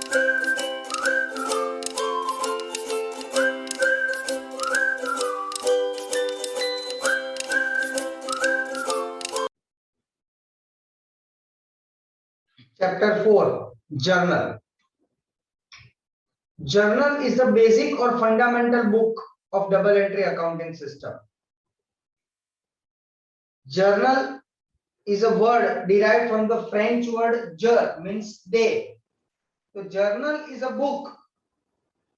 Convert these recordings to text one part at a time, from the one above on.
Chapter 4, Journal. Journal is the basic or fundamental book of double entry accounting system. Journal is a word derived from the French word jour, means day. So journal is a book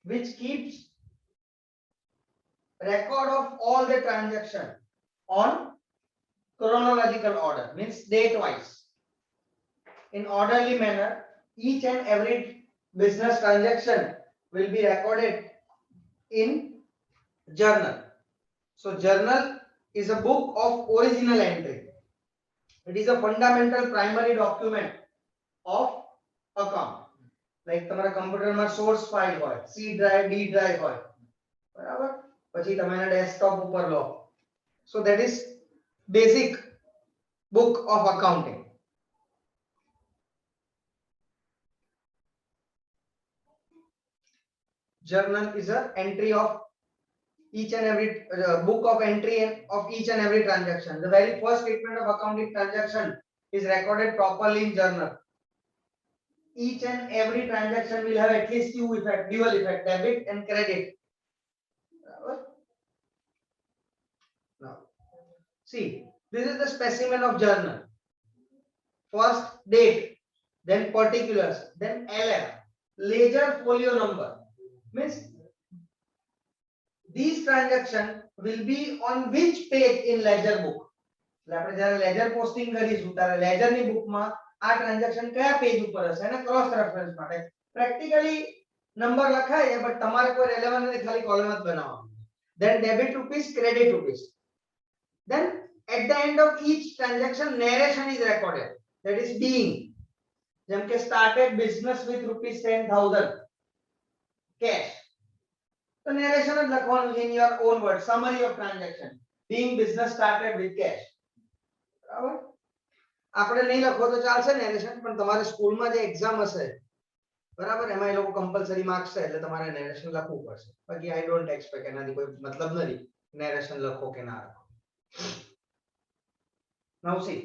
which keeps record of all the transaction on chronological order, means date wise. In orderly manner, each and every business transaction will be recorded in journal. So journal is a book of original entry. It is a fundamental primary document of account. Like તમારા કમ્પ્યુટરમાં source file હોય, C drive, D drive હોય, બરાબર? પછી તમે એના desktop ઉપર લો. So that is basic book of accounting. Journal is a entry of each and every book of entry of each and every transaction. The very first statement of accounting transaction is recorded properly in journal. Each and every transaction will have at least two effect, dual effect, debit and credit. Now, see, this is the specimen of journal. First date, then particulars, then LF, ledger folio number. Means these transactions will be on which page in ledger book. આપણે જ્યારે ledger posting કરીશું ત્યારે ledger ની બુકમાં આ transaction કયા page ઉપર હશે એના ક્રોસ રેફરન્સ માટે પ્રેક્ટિકલી નંબર લખાય છે બટ તમારે કોઈ રેલેવન્ટ નથી, ખાલી કોલમ જ બનાવવાનો. Then debit rupees, credit rupees. Then at the end of each transaction narration is recorded, that is being. જેમ કે started business with rupees 10,000 cash. So narration is લખવાનું in your own words, summary of transaction. Being business started with cash. બરાબર? આપણે નહીં લખો તો ચાલશે narration, પણ તમારે સ્કૂલમાં જે એક્ઝામ હશે બરાબર એમાં એ લોકો કમ્પલસરી માર્ક્સ છે એટલે તમારે narration લખવું પડશે. બાકી I don't expect એનાથી કોઈ મતલબ નથી narration લખો કે ના લખો. Now see,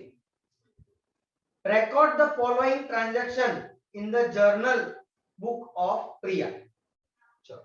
record the following transaction in the journal book of Priya. Chalo.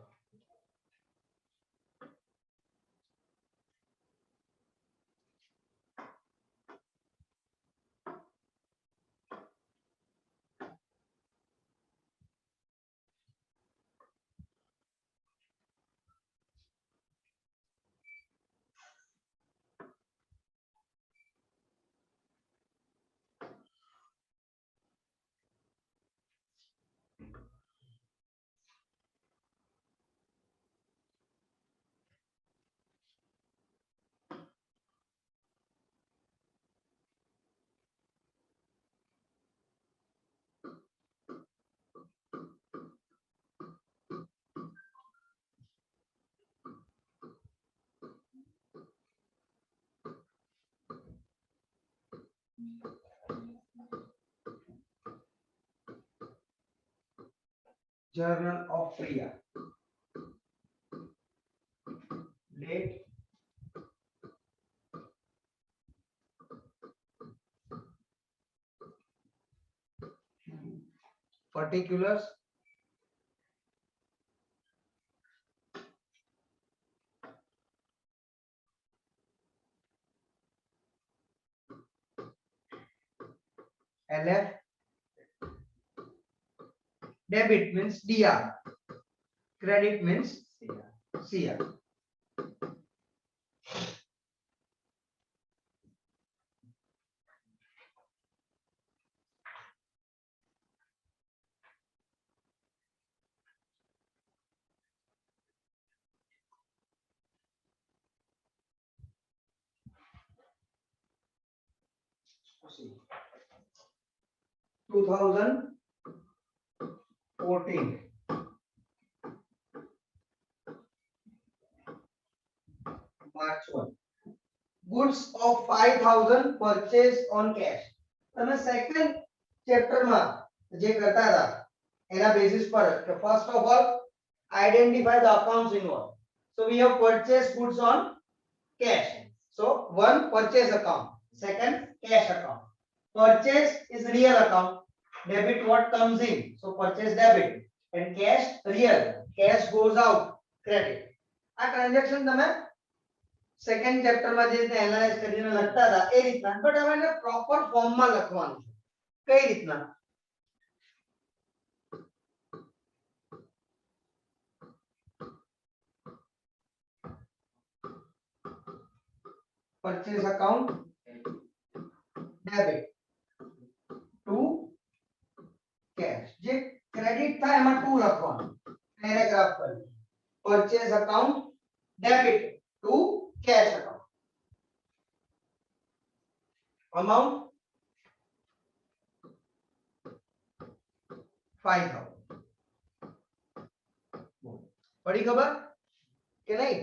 Journal of Priya. Date. Particulars. LF. Debit means DR. Credit means CR. See. 2014. March 1. Goods of 5,000 purchased on cash. તમે second chapter માં જે કરતા હતા એના basis પર કે first of all identify the accounts involve. So we have purchased goods on cash. So one, purchase account. Second, cash account. Purchase is real account. Debit what comes in. So purchase debit. And cash real. Cash goes out. Credit. આ transaction તમે second chapter માં જે રીતે analyse કરીને લખતા હતા એ રીતના, but હવે એને પ્રોપર ફોર્મ માં લખવાનું છે. કઈ રીતના? purchase account debit to cash. જે ક્રેડિટ થાય એમાં ટુ લખવાનું, પેરેગ્રાફ પર. purchase account debit to cash account. amount 5000. પડી ખબર કે નહીં?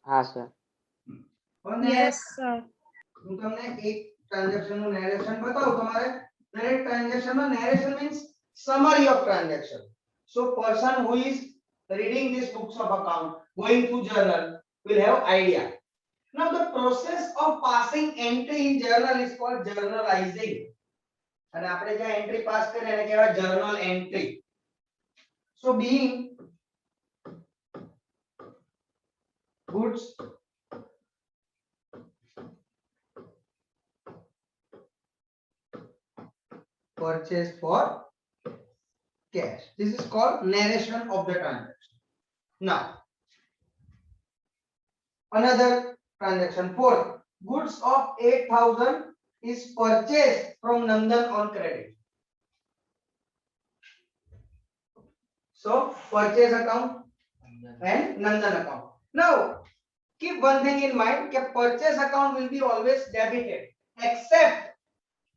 हाँ सर. Yes, sir. હું તમને એક ટ્રાન્ઝેક્શન નું નેરેશન બતાવું. તમારે દરેક ટ્રાન્ઝેક્શન માં narration means summary of transaction. So person who is reading these books of account, going through journal, will have idea. Now the process of passing entry in journal is called journalizing. અને આપણે જે entry pass કરીએ એને કહેવાય journal entry. So being goods purchased for cash, this is called narration of the transaction. Now another transaction, fourth, goods of 8000 is purchased from Nandan on credit. So purchase account and Nandan account. Now keep one thing in mind, that purchase account will be always debited except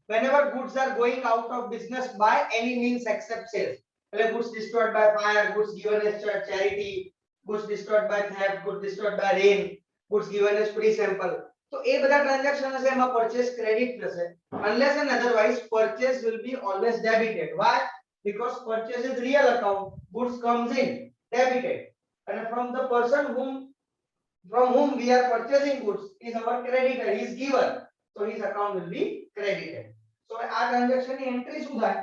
whenever goods are going out of business by any means except sales. Like goods destroyed by fire, goods given as charity, goods destroyed by theft, goods destroyed by rain, goods given as free sample. So એ બધા transaction હશે એમાં purchase credit થશે. Unless and otherwise purchase will be always debited. Why? Because purchase is real account, goods comes in debited, and from the person from whom we are purchasing goods is our creditor, he is giver, so his account will be credited. So આ transaction ની entry શું થાય?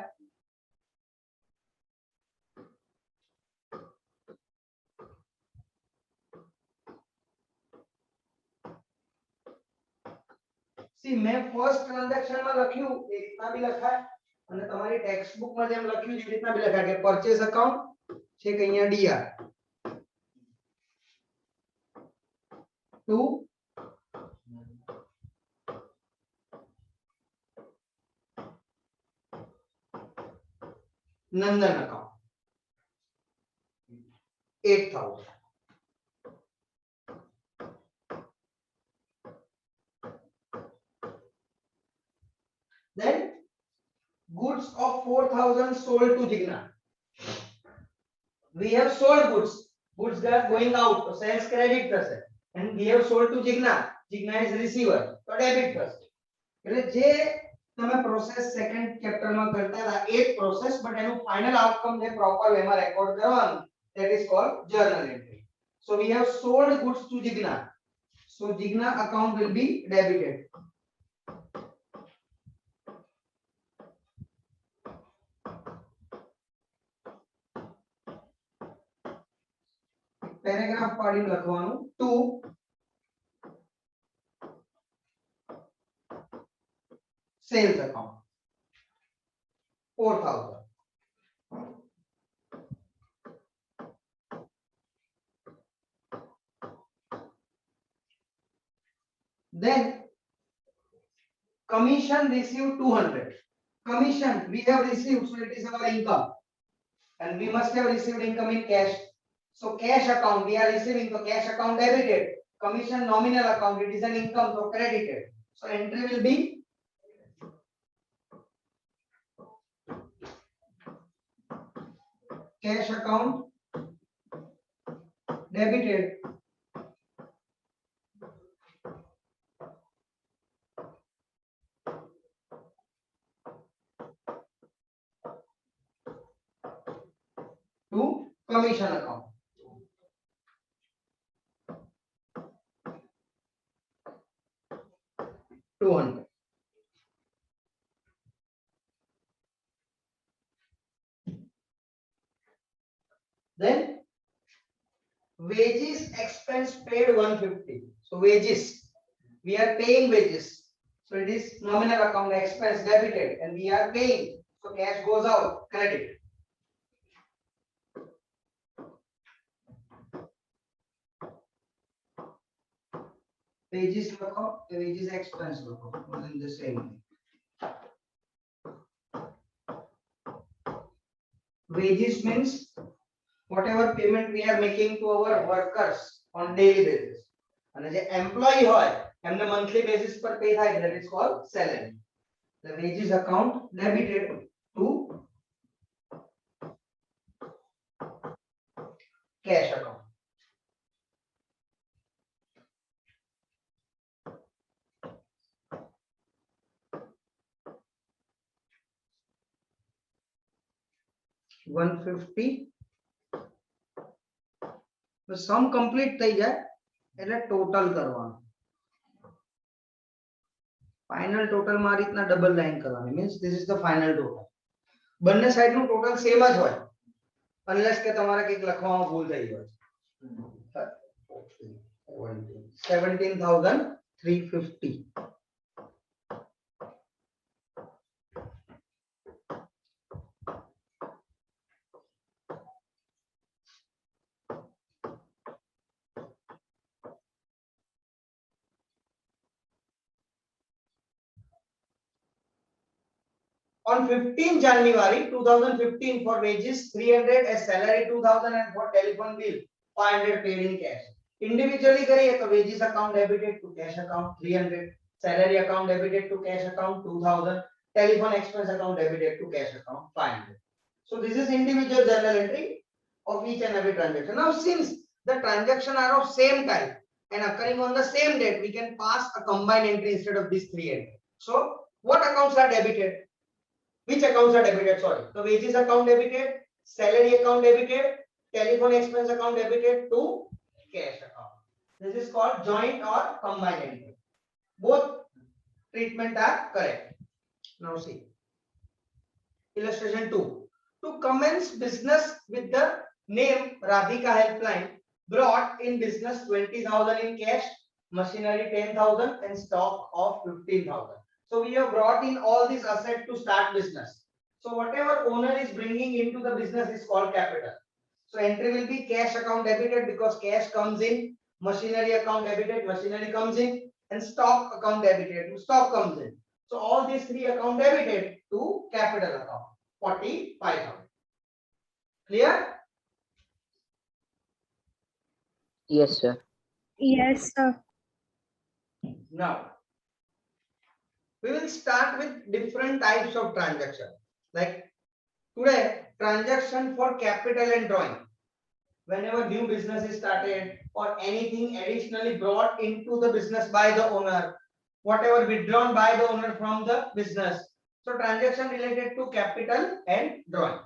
See, मैं first transaction में लख्યું એ રીતના બી લખાય અને તમારી ટેક્સ્ટ બુક માં જેમ લખ્યું છે એ રીતના બી લખાય કે પરચેસ અકાઉન્ટ છે કે અહીંયા DR two Nandan account 8000. Then goods of 4000 sold to Jigna. We have sold goods. Goods are going out, so sales credit થશે. And we have sold to Jigna. Jigna is receiver, so debit થશે. એટલે જે તમે process second chapter માં કરતા હતા એ process, but એનું final outcome જે પ્રોપર વેમાં રેકોર્ડ કરવાનું, that is called journal entry. So we have sold goods to Jigna. So Jigna account will be debited. Paragraph પાડીને લખવાનું two sales account 4000. Then commission received 200. Commission we have received, so it is our income, and we must have received income in cash. So cash account we are receiving, so cash account debited. Commission nominal account, it is an income, so credited. So entry will be cash account debited to commission account. $200. Then wages expense paid 150. So wages, we are paying wages. So it is nominal account expense debited and we are paying. So cash goes out, credit. Wages account, wages expense account was in the same way. Wages means whatever payment we are making to our workers on daily basis. And as an employee hoy, એમને monthly basis પર pay થાય, that is called salary. The wages account debited to cash account. $150. તો sum complete થઈ જાય એટલે total કરવાનું. Final total માં આ રીતના ડબલ લાઈન કરવાની, means this is the final total. બંને સાઈડ નું ટોટલ સેમ જ હોય, unless કે તમારે કંઈક લખવામાં ભૂલ થઈ હોય. 17,350. On 15 January 2015 for wages 300, as salary 2000 and for telephone bill 500 paid in cash. Individually करिए तो wages account debited to cash account 300, salary account debited to cash account 2000, telephone expense account debited to cash account 500. So this is individual journal entry of each and every transaction. Now since the transaction are of same type and occurring on the same date, we can pass a combined entry instead of these three entries. So what accounts are debited? Which accounts are debited? Sorry, the wages account debited, salary account debited, telephone expense account debited to cash account. This is called joint or combined entry. Both treatment are correct. Now see illustration 2. To commence business with the name Radhika Helpline, brought in business 20,000 in cash, machinery 10,000 and stock of 15,000. So we have brought in all these assets to start business. So whatever owner is bringing into the business is called capital. So entry will be cash account debited because cash comes in, machinery account debited, machinery comes in, and stock account debited, stock comes in. So all these three account debited to capital account 45,000. Clear? Yes, sir. Yes, sir. Now we will start with different types of transaction. Like today, transaction for capital and drawing. Whenever new business is started or anything additionally brought into the business by the owner, whatever withdrawn by the owner from the business. So transaction related to capital and drawing.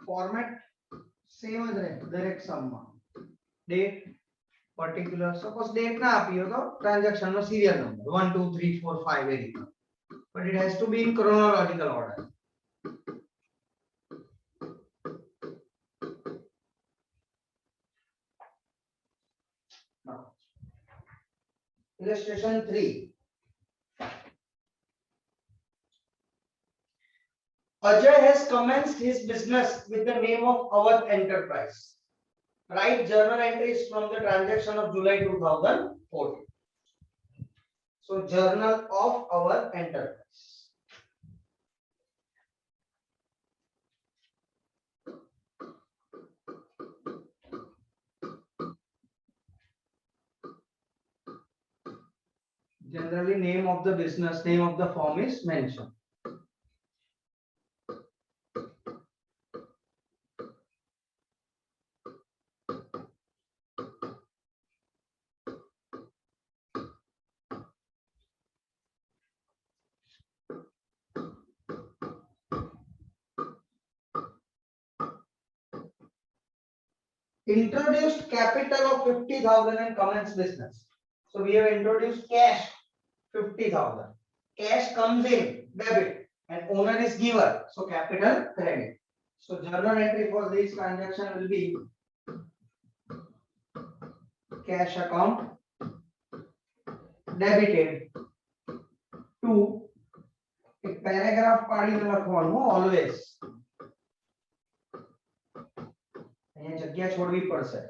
Format same જ રહે દરેક સમમાં. Date particular suppose date ના આપી હોય તો transaction નો serial number 1 2 3 4 5 એ રીતે, but it has to be in chronological order. Now illustration 3. Ajay has commenced his business with the name of Awadh Enterprise. Write journal entries from the transaction of July 2014. So journal of Awadh Enterprise. Generally name of the business, name of the firm is mentioned. Introduced capital of 50,000 and commence business. So we have introduced cash 50,000. Cash comes in debit and owner is giver. So capital credit. So journal entry for this transaction will be cash account debited to a paragraph પાડીને લખવાનું always. અહીંયા જગ્યા છોડવી પડશે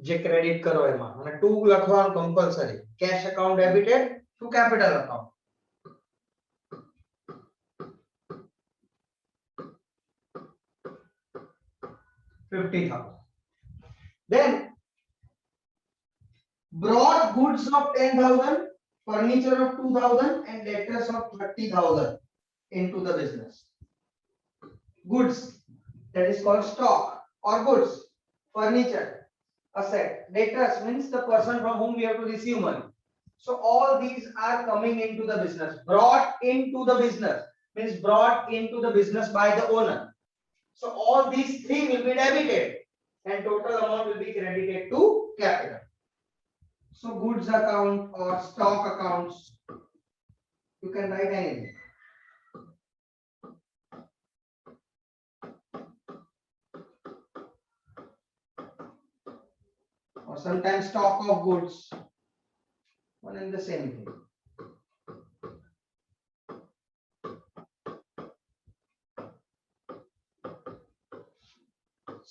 જે credit કરો એમાં, અને ટુ લખવાનું compulsory. Cash account debited to capital account. 50,000. Then brought goods of 10,000, furniture of 2,000 and debtors of 30,000 into the business. Goods, that is called stock or goods. Furniture, asset. Debtors means the person from whom we have to receive money. So all these are coming into the business. Brought into the business means brought into the business by the owner. So all these three will be debited and total amount will be credited to capital. So goods account or stock accounts, you can write anything. Or sometimes stock of goods, one and the same thing.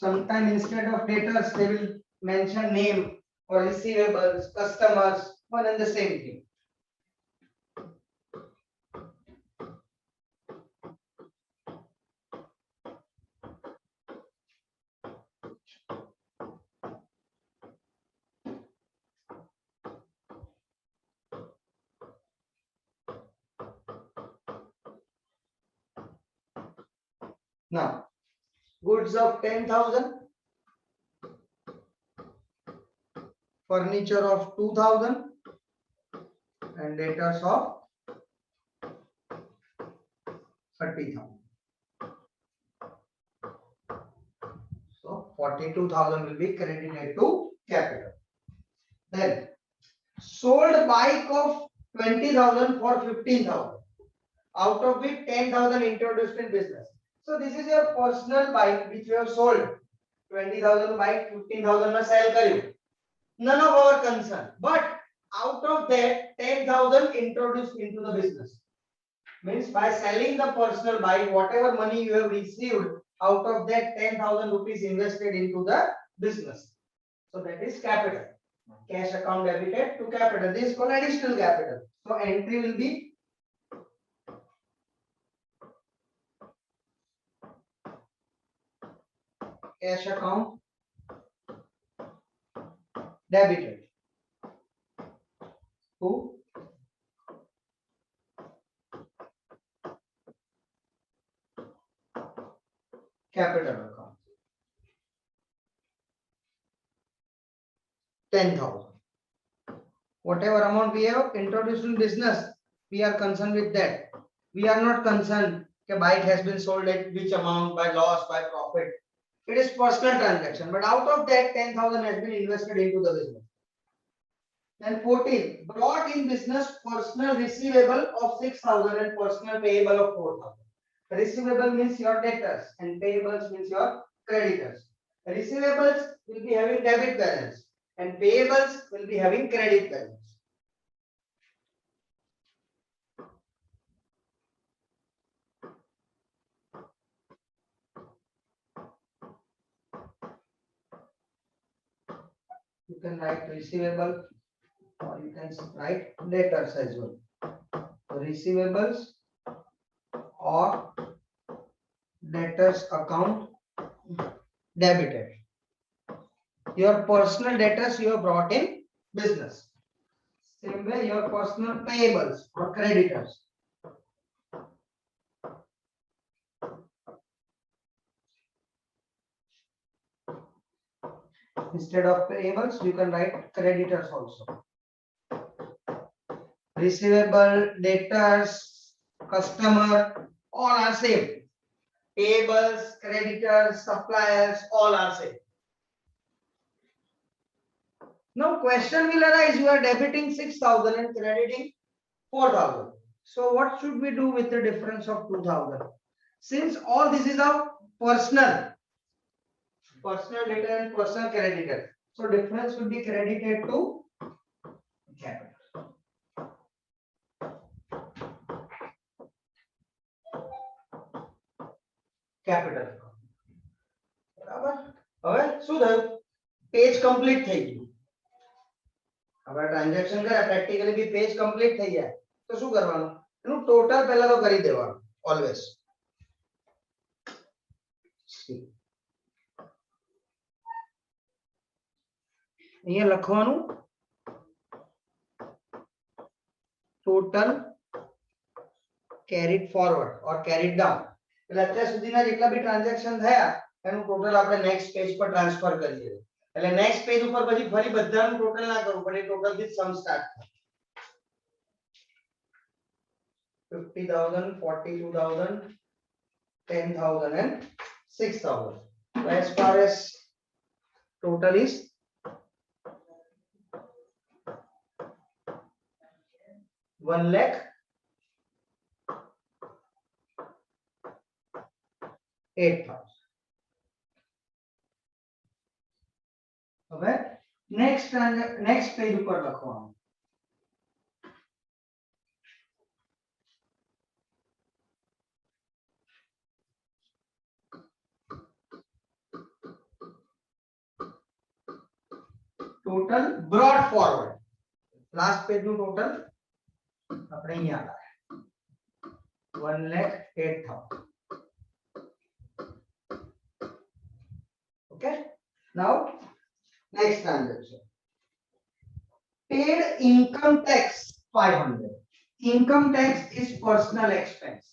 Sometimes instead of debtors they will mention name or receivables, customers, one and the same thing. Now, goods of 10,000, furniture of 2,000 and debtors of 30,000. So 42,000 will be credited to capital. Then sold bike of 20,000 for 15,000, out of which 10,000 introduced in business. So this is your personal bike which you have sold. 20,000 bike 15,000 na sell કર્યું. None of our concern. But out of that 10,000 introduced into the business. Means by selling the personal bike, whatever money you have received, out of that 10,000 rupees invested into the business. So that is capital. Cash account debited to capital. This is called additional capital. So entry will be cash account debited to capital account. 10,000. Whatever amount we have introduced in business, we are concerned with that. We are not concerned कि bike has been sold at which amount, by loss, by profit. It is personal transaction, but out of that 10,000 has been invested into the business. Then 14, brought in business personal receivable of 6,000 and personal payable of 4,000. Receivable means your debtors and payables means your creditors. Receivables will be having debit balance and payables will be having credit balance. You can write receivable or you can write debtors as well. Receivables or debtors account debited. Your personal debtors you have brought in business. Same way your personal payables or creditors. Instead of payables, you can write creditors also. Receivable, debtors, customer, all are same. Payables, creditors, suppliers, all are same. Now question will arise, you are debiting 6,000 and crediting 4,000. So what should we do with the difference of 2,000? Since all this is our personal debtor and personal creditor. So difference will be credited to capital. Capital. બરાબર હવે શું થયું page complete થઈ ગયું હવે transaction કર્યા practically બી page complete થઈ જાય તો શું કરવાનું એનું ટોટલ પહેલા તો કરી દેવાનું ઓલવેઝ અહીંયા લખવાનું total carried forward or carried down એટલે અત્યાર સુધીના જેટલા બી ટ્રાન્ઝેક્શન થયા એનું ટોટલ આપણે નેક્સ્ટ પેજ પર ટ્રાન્સફર કરીએ એટલે નેક્સ્ટ પેજ ઉપર પછી ફરી બધાનું ટોટલ ના કરવું પડે ટોટલ થી સમ સ્ટાર્ટ થાય 50,000 42,000 10,000 and 6,000 so as far as total is 1,08,000 હવે નેક્સ્ટ પેજ ઉપર લખવાનું total brought forward last page નું total આપણે અહીંયા લાવે 1,08,000 okay now next transaction paid income tax 500 income tax is personal expense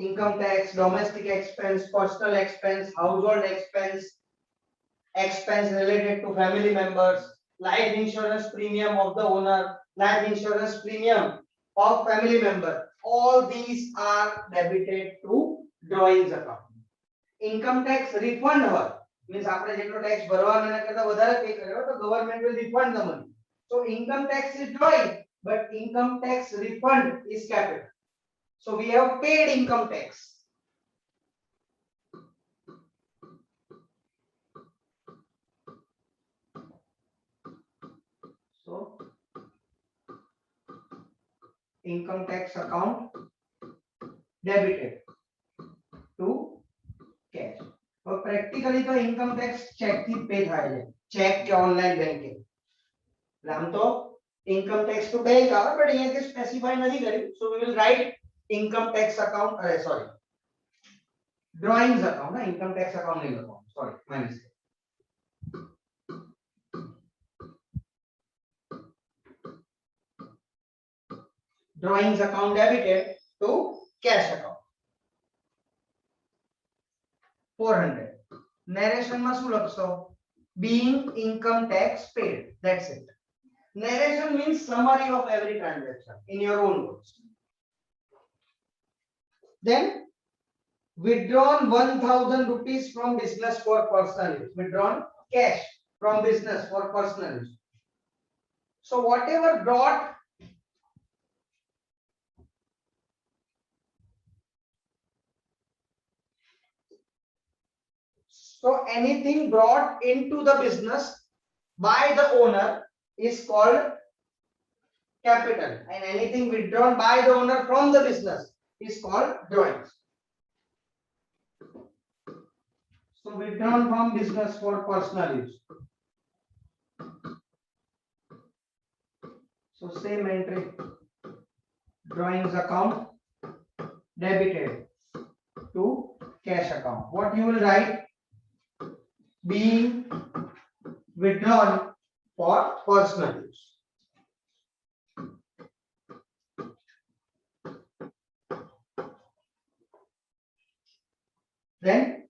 income tax domestic expense personal expense household expense expense related to family members life insurance premium of the owner life insurance premium of family member all these are debited to drawings account income tax refund હોય means આપણે જેટલો tax ભરવાનો એના કરતા વધારે pay કર્યો તો government will refund the money so income tax is drawing but income tax refund is capital so we have paid income tax so income tax account debited to cash और practically तो income tax check થી pay થાય છે check કે online banking એટલે આમ તો income tax to bank આવે but અહીંયા કે specify નથી કર્યું so we will write income tax account sorry drawings account ना income tax account नहीं लखવાનું sorry my mistake drawings account debited to cash account 400 narration માં શું લખશો being income tax paid that's it narration means summary of every transaction in your own words Then withdrawn 1000 rupees from business for personal use. Withdrawn cash from business for personal use. So whatever brought so anything brought into the business by the owner is called capital, and anything withdrawn by the owner from the business is called drawings. So withdrawn from business for personal use. So same entry, drawings account debited to cash account. What you will write? Being withdrawn for personal use. Then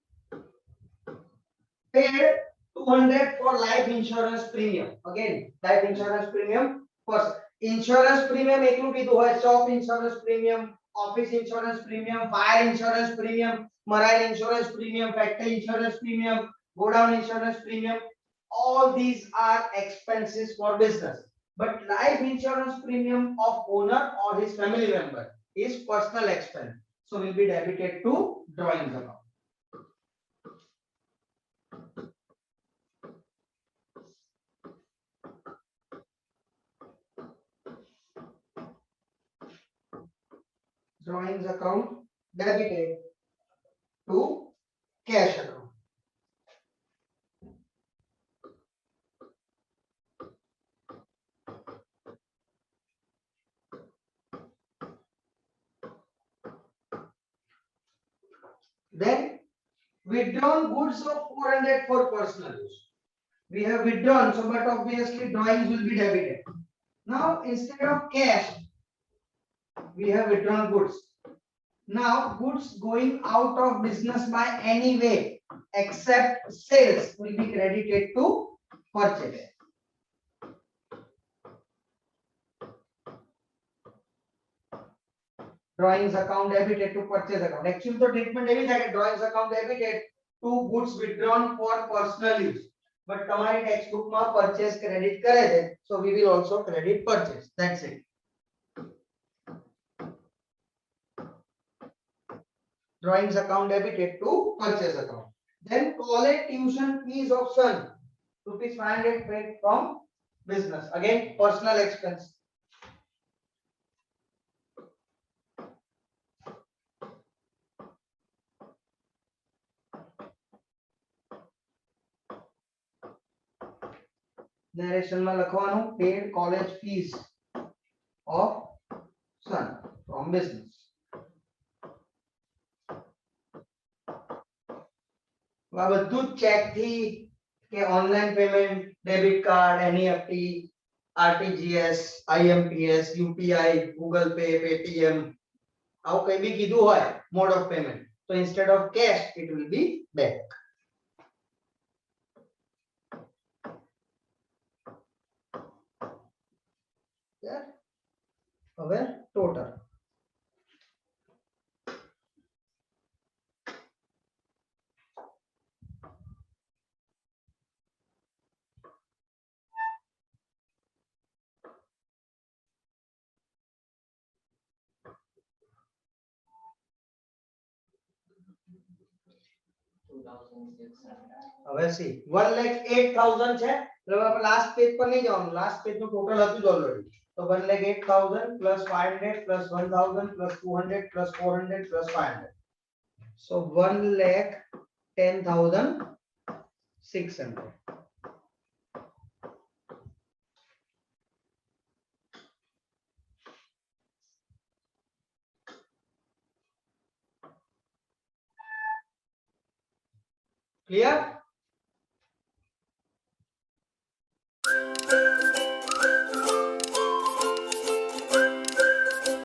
paid 200 for life insurance premium. Again, life insurance premium first. Insurance premium એકલું કીધું હોય, shop insurance premium, office insurance premium, fire insurance premium, marine insurance premium, factory insurance premium, godown insurance premium. All these are expenses for business. But life insurance premium of owner or his family member is personal expense. So will be debited to drawings account. Drawings account debited to cash account. Then withdrawn goods of 400 for personal use. We have withdrawn, so but obviously drawings will be debited. Now instead of cash, we have withdrawn goods. Now goods going out of business by any way except sales will be credited to purchase. Drawings account debited to purchase account. Actually the treatment એવી થાય કે drawings account debited to goods withdrawn for personal use. But તમારી textbook માં purchase credit કરે છે, so we will also credit purchase. That's it. Drawings account debited to purchase account. Then college tuition fees of son, rupees 500 paid from business. Again personal expense. Narration માં લખવાનું paid college fees of son from business. આ બધું check થી કે online payment, debit card, NEFT, RTGS, IMPS, UPI, Google Pay, Paytm, આવું કઈ બી કીધું હોય mode of payment, so instead of cash it will be bank. હવે total હવે સી 1,08,000 છે, એટલે આપણે લાસ્ટ પેજ પર નહીં જવાનું, લાસ્ટ પેજ નું ટોટલ હતું જ ઓલરેડી. તો 1,08,000 plus 500 plus 1,000 plus 200 plus 400 plus 500. So 1,10,600. Clear?